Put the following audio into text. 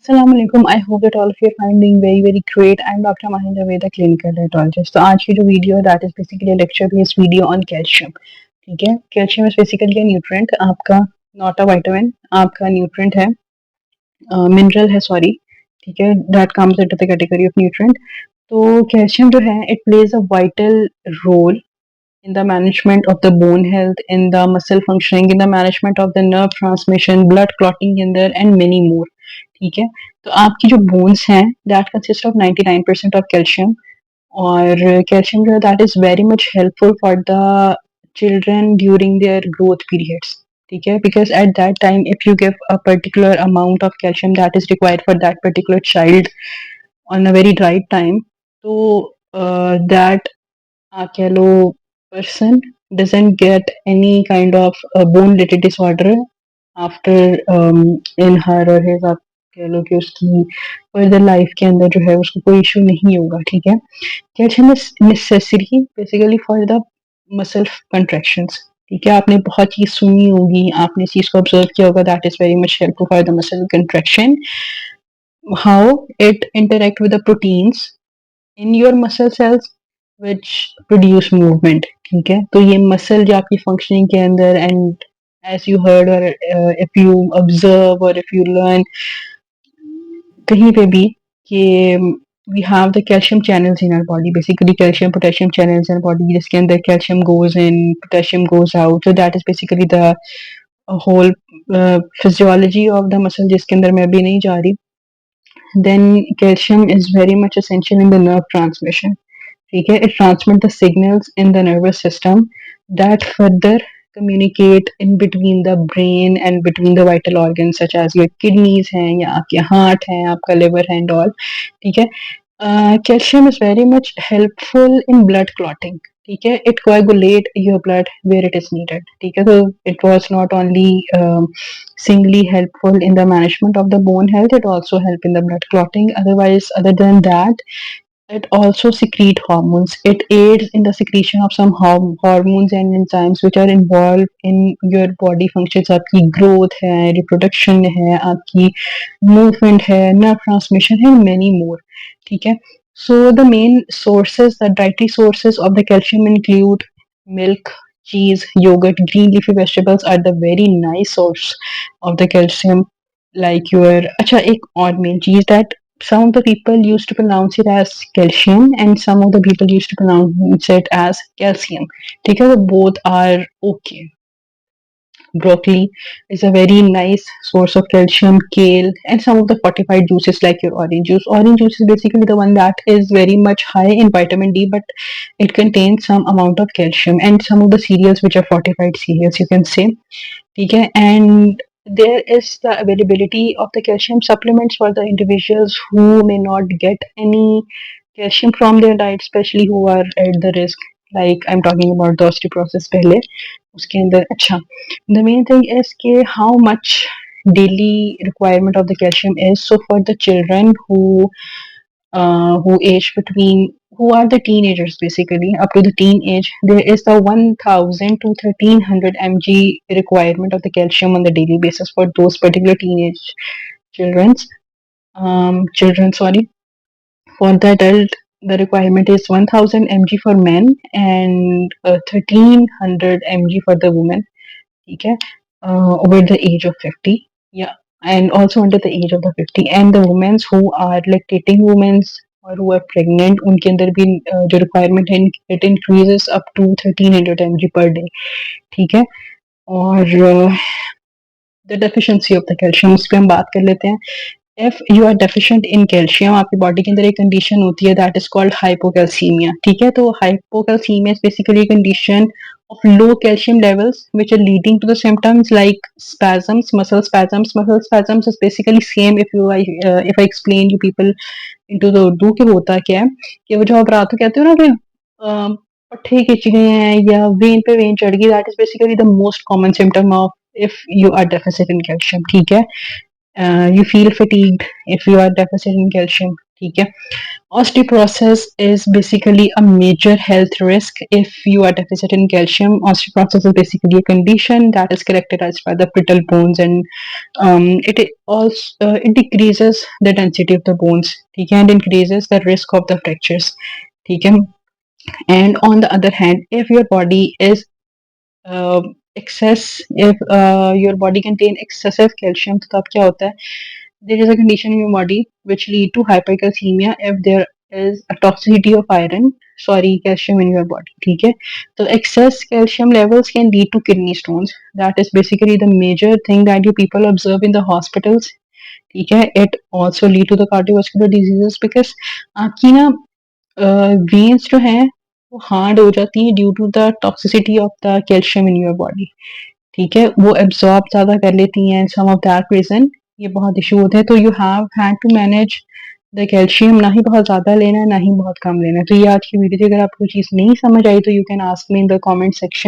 Assalamu alaikum. I hope that all of you are finding very great. I'm Dr. Mahinda Veda, clinical dietologist. तो आज की जो video है that is basically a lecture based video on calcium. ठीक है, calcium is basically a nutrient आपका, not a vitamin, आपका nutrient है, मिनरल है सॉरी. ठीक है, that comes into the category of nutrient. तो कैल्शियम जो है it plays a vital role in the management of the bone health, in the muscle functioning, in the management of the nerve transmission, blood clotting in there and many more. ठीक है, तो आपकी जो bones हैं that consist of 99% of calcium. और calcium जो है that is very much helpful for the children during their growth periods. ठीक है, because at that time if you give a particular amount of calcium that is required for that particular child on a very right time, तो that कह लो person doesn't get any kind of bone related disorder after in her or his, आप कह लो कि उसकी further life के अंदर जो है उसको कोई इशू नहीं होगा. ठीक है, calcium is necessary basically for the muscle contractions. ठीक है, आपने बहुत चीज सुनी होगी, आपने इस चीज को ऑब्जर्व किया होगा that is very much helpful for the muscle contraction. How it interact with the proteins in your muscle cells which produce movement. ठीक है, तो ये मसल जो आपकी फंक्शनिंग के अंदर, एंड एज यू हर्ड और इफ यू ऑब्जर्व और इफ यू लर्न कहीं पे भी कि we have the calcium channels in our body, basically calcium potassium channels in our body, जिसके अंदर calcium goes in, potassium goes out. So that is basically the whole physiology of the muscle, जिसके अंदर मैं अभी नहीं जा रही. Then calcium is very much essential in the nerve transmission. ठीक है, it transmits the signals in the nervous system that further communicate in between the brain and between the vital organs such as your kidneys हैं या आपके heart हैं, आपका liver है and all. ठीक है, calcium is very much helpful in blood clotting. ठीक है, it coagulate your blood where it is needed. ठीक है, so it was not only singly helpful in the management of the bone health, it also help in the blood clotting. Otherwise, other than that, it also secrete hormones. It aids in the secretion of some hormones and enzymes which are involved in your body functions. आपकी growth है, reproduction है, आपकी movement है, nerve transmission है, many more. ठीक है, so the main sources, the dietary sources of the calcium include milk, cheese, yogurt, green leafy vegetables are the very nice source of the calcium. Like your अच्छा एक और main चीज that some of the people used to pronounce it as calcium and some of the people used to pronounce it as calcium. ठीक है, so both are okay. Broccoli is a very nice source of calcium, kale, and some of the fortified juices like your orange juice. Orange juice is basically the one that is very much high in vitamin D, but it contains some amount of calcium, and some of the cereals which are fortified cereals, you can say. Okay, and there is the availability of the calcium supplements for the individuals who may not get any calcium from their diet, especially who are at the risk. Like I'm talking about the osteoporosis पहले उसके अंदर. अच्छा, the main thing is कि how much daily requirement of the calcium is. So for the children who age between, who are the teenagers basically up to the teen age, there is the 1000 to 1300 mg requirement of the calcium on the daily basis for those particular teenage children's children, sorry. For the adult, the requirement is 1000 mg for men and 1300 mg for the women. ठीक है, over the age of 50, yeah, and also under the age of the 50. And the women who are lactating women or who are pregnant, उनके अंदर भी जो requirement है it increases up to 1300 mg per day. ठीक है, और the deficiency of the calcium, उस पर हम बात कर लेते हैं. If you are deficient in calcium, आपकी बॉडी के अंदर एक कंडीशन होती है दैट इज कॉल्ड हाइपोकैल्सीमिया. ठीक है, तो hypocalcaemia is basically condition of low calcium levels which are leading to the symptoms like spasms, muscle spasms. Muscle spasms is basically same if I explain you people into the Urdu कि होता क्या है कि वो जो आप रात को कहते हो ना कि पट्टे खिंच गए हैं या वेन पे वेन चढ़ गई, that is basically the most common symptom of if you are deficit in calcium. ठीक है, you feel fatigued if you are deficit in calcium. ठीक है, Osteoporosis is basically a major health risk if you are deficient in calcium. Osteoporosis is basically a condition that is characterized by the brittle bones, and it also it decreases the density of the bones, ठीक है, and increases the risk of the fractures, ठीक है. And on the other hand, if your body is uh, if your body contain excessive calcium, तो तब क्या होता है, there is a condition in your body which lead to hypercalcemia if there is a toxicity of calcium in your body, ठीक है. तो excess calcium levels can lead to kidney stones. That is basically the major thing that you people observe in the hospitals, ठीक है. It also lead to the cardiovascular diseases because आपकी ना veins जो हैं वो हार्ड हो जाती हैं due to the toxicity of the calcium in your body, ठीक है. वो एब्जॉर्ब ज़्यादा कर लेती हैं, सम ऑफ दैट रीज़न ये बहुत इशू होते हैं. तो you have had to manage the calcium, ना ही बहुत ज़्यादा लेना है, ना ही बहुत कम लेना है. तो ये आज की वीडियो थी. अगर आपको चीज़ नहीं समझ आई तो you can ask me in the comment section.